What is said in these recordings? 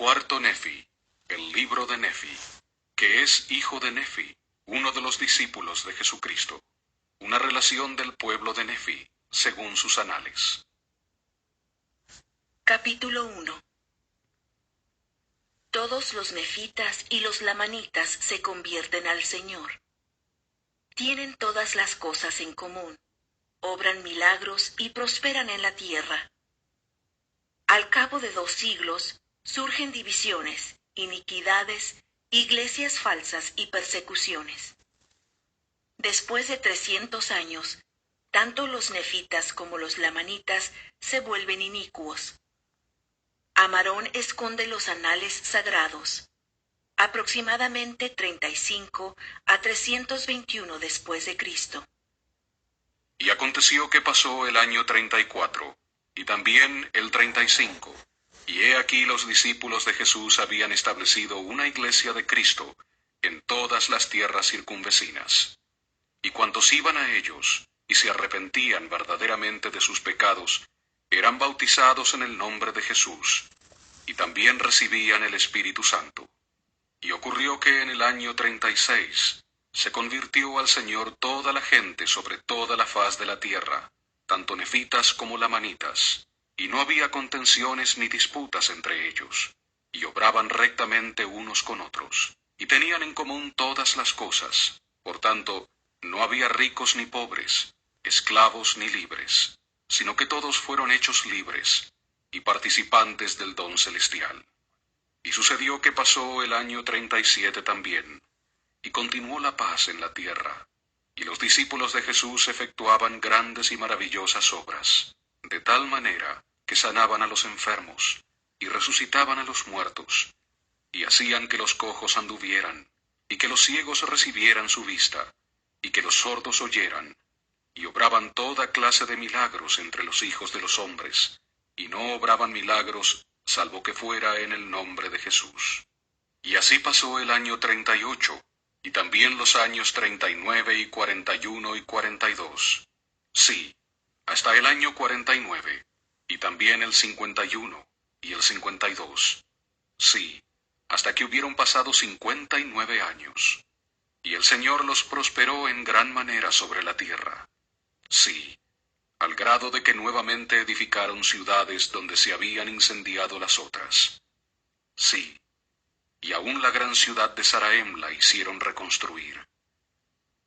Cuarto Nefi, el libro de Nefi, que es hijo de Nefi, uno de los discípulos de Jesucristo. Una relación del pueblo de Nefi, según sus anales. Capítulo 1. Todos los nefitas y los lamanitas se convierten al Señor. Tienen todas las cosas en común, obran milagros y prosperan en la tierra. Al cabo de 2 siglos, surgen divisiones, iniquidades, iglesias falsas y persecuciones. Después de 300 años, tanto los nefitas como los lamanitas se vuelven inicuos. Amarón esconde los anales sagrados. Aproximadamente 35 a 321 después de Cristo. Y aconteció que pasó el año 34, y también el 35, y he aquí los discípulos de Jesús habían establecido una iglesia de Cristo en todas las tierras circunvecinas. Y cuantos iban a ellos, y se arrepentían verdaderamente de sus pecados, eran bautizados en el nombre de Jesús, y también recibían el Espíritu Santo. Y ocurrió que en el año 36 se convirtió al Señor toda la gente sobre toda la faz de la tierra, tanto nefitas como lamanitas, y no había contenciones ni disputas entre ellos, y obraban rectamente unos con otros, y tenían en común todas las cosas. Por tanto, no había ricos ni pobres, esclavos ni libres, sino que todos fueron hechos libres, y participantes del don celestial. Y sucedió que pasó el año 37 también, y continuó la paz en la tierra, y los discípulos de Jesús efectuaban grandes y maravillosas obras, de tal manera que sanaban a los enfermos, y resucitaban a los muertos, y hacían que los cojos anduvieran, y que los ciegos recibieran su vista, y que los sordos oyeran, y obraban toda clase de milagros entre los hijos de los hombres, y no obraban milagros salvo que fuera en el nombre de Jesús. Y así pasó el año 38, y también los años 39 y 41 y 42. Sí, hasta el año 49, y también el 51 y el 52. Sí, hasta que hubieron pasado 59 años. Y el Señor los prosperó en gran manera sobre la tierra. Sí, al grado de que nuevamente edificaron ciudades donde se habían incendiado las otras. Sí, y aún la gran ciudad de Saraem la hicieron reconstruir.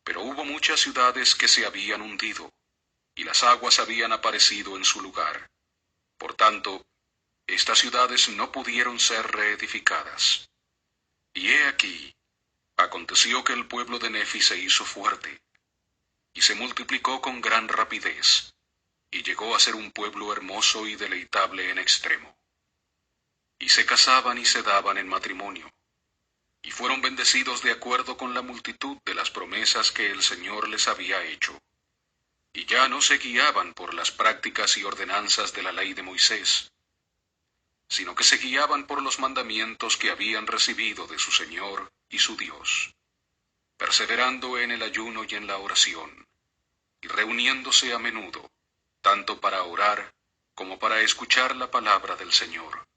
Pero hubo muchas ciudades que se habían hundido, y las aguas habían aparecido en su lugar. Por tanto, estas ciudades no pudieron ser reedificadas. Y he aquí, aconteció que el pueblo de Nefi se hizo fuerte, y se multiplicó con gran rapidez, y llegó a ser un pueblo hermoso y deleitable en extremo. Y se casaban y se daban en matrimonio, y fueron bendecidos de acuerdo con la multitud de las promesas que el Señor les había hecho. Y ya no se guiaban por las prácticas y ordenanzas de la ley de Moisés, sino que se guiaban por los mandamientos que habían recibido de su Señor y su Dios, perseverando en el ayuno y en la oración, y reuniéndose a menudo, tanto para orar como para escuchar la palabra del Señor.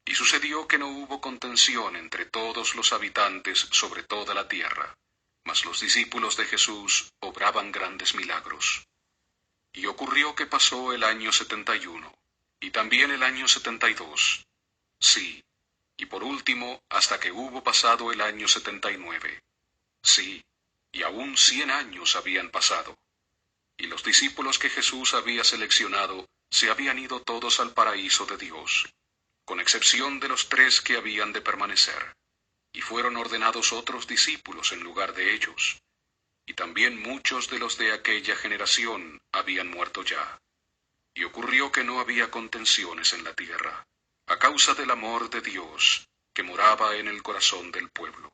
Y sucedió que no hubo contención entre todos los habitantes sobre toda la tierra, mas los discípulos de Jesús obraban grandes milagros. Y ocurrió que pasó el año 71, y también el año 72, sí, y por último hasta que hubo pasado el año 79, sí, y aún 100 años habían pasado. Y los discípulos que Jesús había seleccionado se habían ido todos al paraíso de Dios, con excepción de los 3 que habían de permanecer, y fueron ordenados otros discípulos en lugar de ellos. Y también muchos de los de aquella generación habían muerto ya. Y ocurrió que no había contenciones en la tierra, a causa del amor de Dios que moraba en el corazón del pueblo.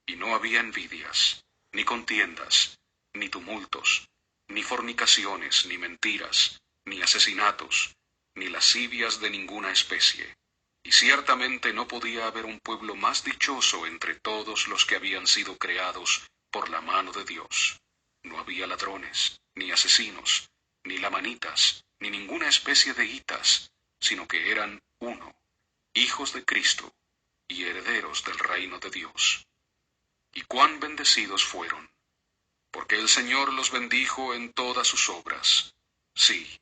Y no había envidias, ni contiendas, ni tumultos, ni fornicaciones, ni mentiras, ni asesinatos, ni lascivias de ninguna especie. Y ciertamente no podía haber un pueblo más dichoso entre todos los que habían sido creados por la mano de Dios. No había ladrones, ni asesinos, ni lamanitas, ni ninguna especie de hitas, sino que eran uno. hijos de Cristo y herederos del reino de Dios. Y cuán bendecidos fueron, porque el Señor los bendijo en todas sus obras. Sí,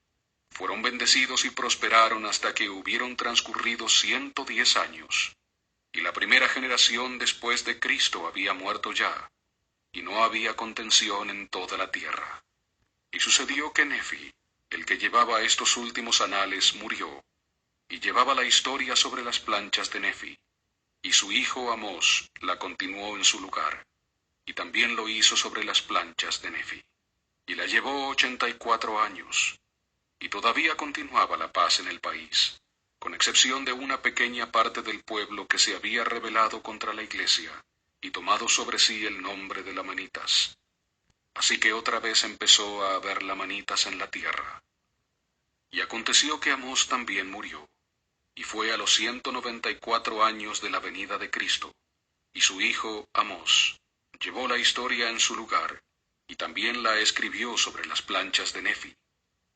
fueron bendecidos y prosperaron hasta que hubieron transcurrido 110 años. Y la primera generación después de Cristo había muerto ya, y no había contención en toda la tierra. Y sucedió que Nefi, el que llevaba estos últimos anales, murió, y llevaba la historia sobre las planchas de Nefi, y su hijo Amós la continuó en su lugar, y también lo hizo sobre las planchas de Nefi. Y la llevó 84 años, y todavía continuaba la paz en el país, con excepción de una pequeña parte del pueblo que se había rebelado contra la iglesia, y tomado sobre sí el nombre de lamanitas. Así que otra vez empezó a haber lamanitas en la tierra. Y aconteció que Amós también murió, y fue a los 194 años de la venida de Cristo, y su hijo Amós llevó la historia en su lugar, y también la escribió sobre las planchas de Nefi,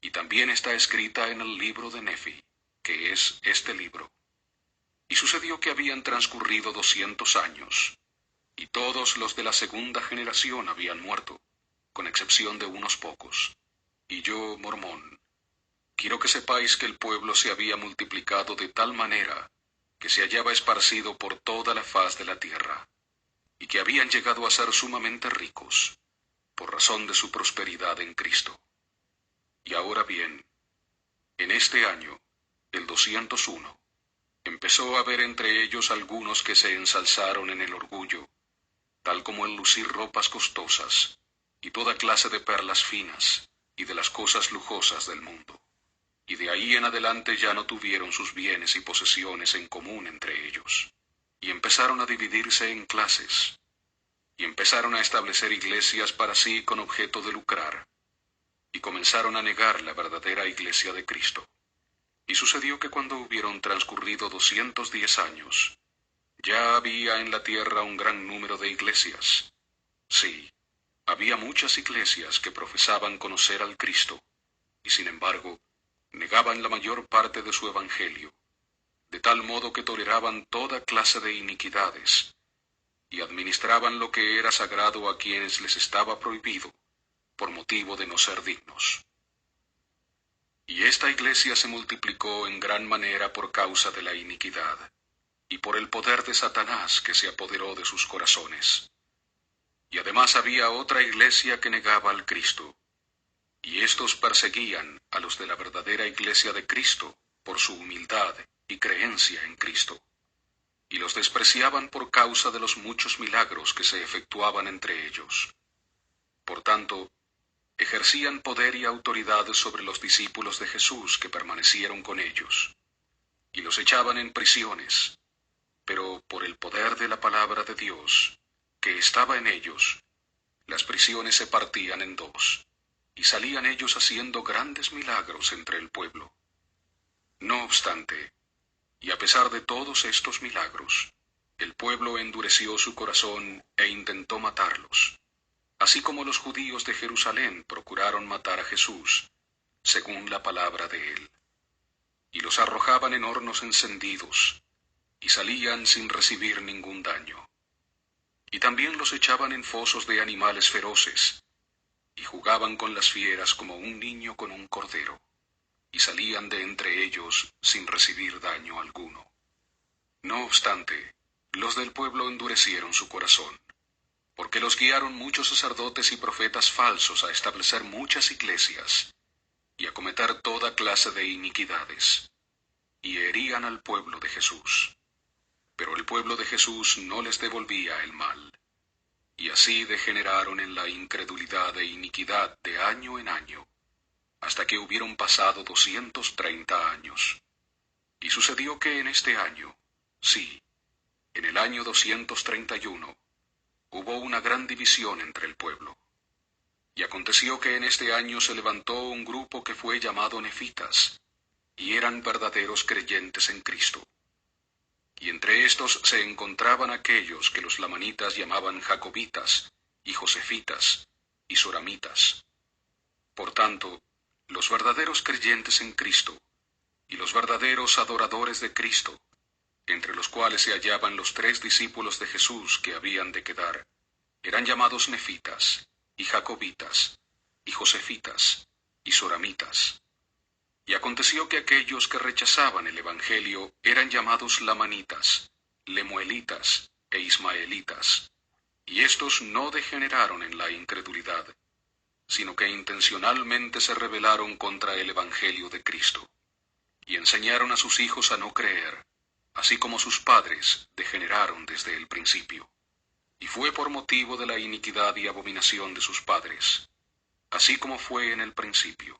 y también está escrita en el libro de Nefi, que es este libro. Y sucedió que habían transcurrido 200 años, y todos los de la segunda generación habían muerto, con excepción de unos pocos. Y yo, Mormón, quiero que sepáis que el pueblo se había multiplicado de tal manera que se hallaba esparcido por toda la faz de la tierra, y que habían llegado a ser sumamente ricos, por razón de su prosperidad en Cristo. Y ahora bien, en este año, el 201, empezó a haber entre ellos algunos que se ensalzaron en el orgullo, tal como el lucir ropas costosas, y toda clase de perlas finas, y de las cosas lujosas del mundo. Y de ahí en adelante ya no tuvieron sus bienes y posesiones en común entre ellos, y empezaron a dividirse en clases, y empezaron a establecer iglesias para sí con objeto de lucrar, y comenzaron a negar la verdadera iglesia de Cristo. Y sucedió que cuando hubieron transcurrido 210 años, ya había en la tierra un gran número de iglesias. Sí, había muchas iglesias que profesaban conocer al Cristo, y sin embargo, negaban la mayor parte de su evangelio, de tal modo que toleraban toda clase de iniquidades, y administraban lo que era sagrado a quienes les estaba prohibido, por motivo de no ser dignos. Y esta iglesia se multiplicó en gran manera por causa de la iniquidad, y por el poder de Satanás que se apoderó de sus corazones. Y además había otra iglesia que negaba al Cristo, y éstos perseguían a los de la verdadera iglesia de Cristo por su humildad y creencia en Cristo, y los despreciaban por causa de los muchos milagros que se efectuaban entre ellos. Por tanto, ejercían poder y autoridad sobre los discípulos de Jesús que permanecieron con ellos, y los echaban en prisiones, pero por el poder de la palabra de Dios, que estaba en ellos, las prisiones se partían en dos, y salían ellos haciendo grandes milagros entre el pueblo. No obstante, y a pesar de todos estos milagros, el pueblo endureció su corazón e intentó matarlos, así como los judíos de Jerusalén procuraron matar a Jesús, según la palabra de él. Y los arrojaban en hornos encendidos, y salían sin recibir ningún daño. Y también los echaban en fosos de animales feroces, y jugaban con las fieras como un niño con un cordero, y salían de entre ellos sin recibir daño alguno. No obstante, los del pueblo endurecieron su corazón, porque los guiaron muchos sacerdotes y profetas falsos a establecer muchas iglesias, y a cometer toda clase de iniquidades, y herían al pueblo de Jesús. Pero el pueblo de Jesús no les devolvía el mal, y así degeneraron en la incredulidad e iniquidad de año en año, hasta que hubieron pasado 230 años. Y sucedió que en este año, sí, en el año 231, hubo una gran división entre el pueblo. Y aconteció que en este año se levantó un grupo que fue llamado Nefitas, y eran verdaderos creyentes en Cristo. Y entre estos se encontraban aquellos que los lamanitas llamaban jacobitas, y josefitas, y soramitas. Por tanto, los verdaderos creyentes en Cristo, y los verdaderos adoradores de Cristo, entre los cuales se hallaban los 3 discípulos de Jesús que habían de quedar, eran llamados nefitas, y jacobitas, y josefitas, y soramitas. Y aconteció que aquellos que rechazaban el Evangelio eran llamados lamanitas, lemuelitas e ismaelitas. Y estos no degeneraron en la incredulidad, sino que intencionalmente se rebelaron contra el Evangelio de Cristo, y enseñaron a sus hijos a no creer, así como sus padres degeneraron desde el principio. Y fue por motivo de la iniquidad y abominación de sus padres, así como fue en el principio.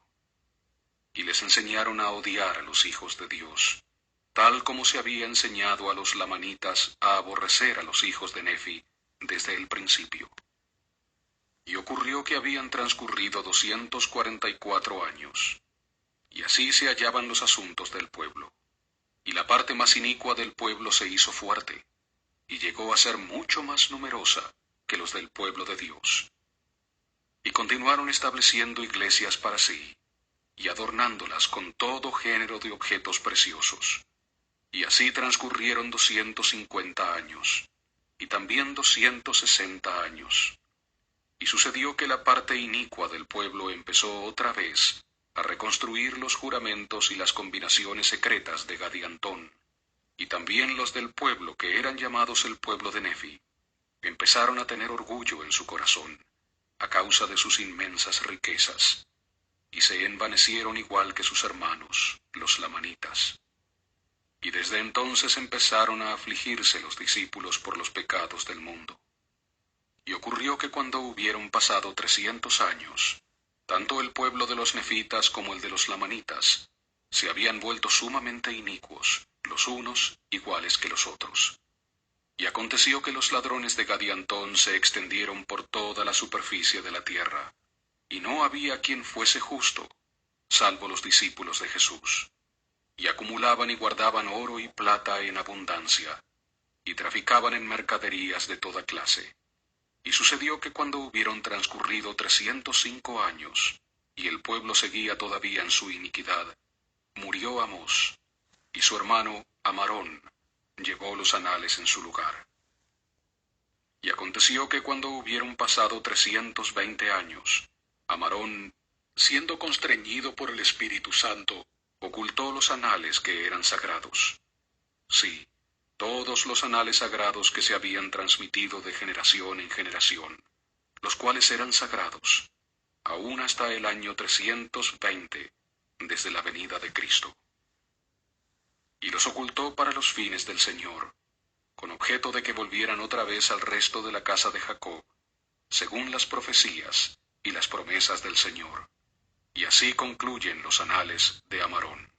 Y les enseñaron a odiar a los hijos de Dios, tal como se había enseñado a los lamanitas a aborrecer a los hijos de Nefi desde el principio. Y ocurrió que habían transcurrido 244 años, y así se hallaban los asuntos del pueblo. Y la parte más inicua del pueblo se hizo fuerte, y llegó a ser mucho más numerosa que los del pueblo de Dios. Y continuaron estableciendo iglesias para sí, y adornándolas con todo género de objetos preciosos. Y así transcurrieron 250 años, y también 260 años. Y sucedió que la parte inicua del pueblo empezó otra vez a reconstruir los juramentos y las combinaciones secretas de Gadiantón, y también los del pueblo que eran llamados el pueblo de Nefi, empezaron a tener orgullo en su corazón, a causa de sus inmensas riquezas, y se envanecieron igual que sus hermanos, los lamanitas. Y desde entonces empezaron a afligirse los discípulos por los pecados del mundo. Y ocurrió que cuando hubieron pasado 300 años, tanto el pueblo de los nefitas como el de los lamanitas se habían vuelto sumamente inicuos, los unos iguales que los otros. Y aconteció que los ladrones de Gadiantón se extendieron por toda la superficie de la tierra, y no había quien fuese justo, salvo los discípulos de Jesús. Y acumulaban y guardaban oro y plata en abundancia, y traficaban en mercaderías de toda clase. Y sucedió que cuando hubieron transcurrido 305 años, y el pueblo seguía todavía en su iniquidad, murió Amós, y su hermano Amarón llevó los anales en su lugar. Y aconteció que cuando hubieron pasado 320 años, Amarón, siendo constreñido por el Espíritu Santo, ocultó los anales que eran sagrados. Sí, todos los anales sagrados que se habían transmitido de generación en generación, los cuales eran sagrados, aún hasta el año 320, desde la venida de Cristo. Y los ocultó para los fines del Señor, con objeto de que volvieran otra vez al resto de la casa de Jacob, según las profecías y las promesas del Señor. Y así concluyen los anales de Amarón.